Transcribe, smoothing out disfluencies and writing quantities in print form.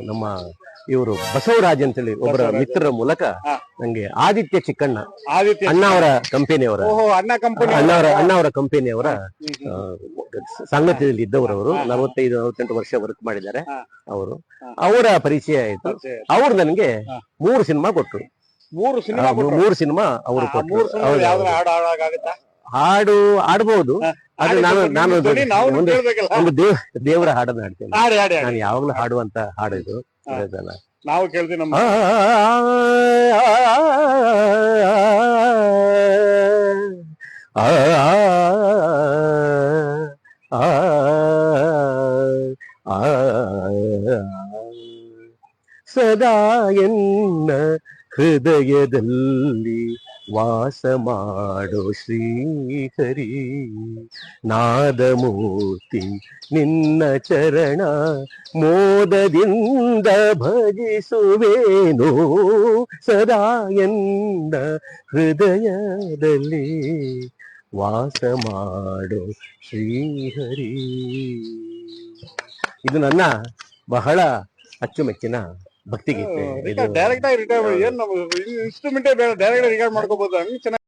ನಮ್ಮ ಇವರು ಬಸವರಾಜ್ ಅಂತೇಳಿ ಒಬ್ಬರ ಮಿತ್ರರ ಮೂಲಕ ನಂಗೆ ಆದಿತ್ಯ ಚಿಕ್ಕಣ್ಣ ಅಣ್ಣ ಅವರ ಕಂಪನಿಯವರ ಅಣ್ಣ ಅವರ ಕಂಪನಿಯವರ ಸಂಗತಿಯಲ್ಲಿ ಇದ್ದವರವರು 45-48 ವರ್ಷ ವರ್ಕ್ ಮಾಡಿದ್ದಾರೆ. ಅವರು ಅವರ ಪರಿಚಯ ಆಯ್ತು. ಅವ್ರು ನನಗೆ 3 ಸಿನಿಮಾ ಕೊಟ್ಟರು. 3 ಸಿನಿಮಾ ಅವರು ಕೊಟ್ಟರು. ಹಾಡು ಆಡ್ಬಹುದು, ಆದ್ರೆ ನಾನು ಒಂದು ದೇವರ ಹಾಡನ್ನ ಹಾಡ್ತೇನೆ. ನಾನು ಯಾವಾಗ್ಲೂ ಹಾಡುವಂತ ಹಾಡು ಇದು. ನಾವು ಕೇಳ್ತೀವಿ. ಸದಾ ಎನ್ನ ಹೃದಯದಲ್ಲಿ ವಾಸ ಮಾಡೋ ಶ್ರೀಹರಿ, ನಾದಮೂರ್ತಿ ನಿನ್ನ ಚರಣ ಮೋದದಿಂದ ಭಜಿಸುವೇನೋ, ಸದಾ ಎನ್ನ ಹೃದಯದಲ್ಲಿ ವಾಸ ಮಾಡೋ ಶ್ರೀಹರಿ. ಇದು ನನ್ನ ಬಹಳ ಅಚ್ಚುಮೆಚ್ಚಿನ ಭಕ್ತಿಗೀತೆ. ಡೈರೆಕ್ಟ್ ಆಗಿ ರಿಟೈರ್ ಏನ್ ಇನ್ಸ್ಟ್ರೂಮೆಂಟೇ ಬೇಡ, ಡೈರೆಕ್ಟ್ ರಿಕಾರ್ಡ್ ಮಾಡ್ಕೋಬಹುದು.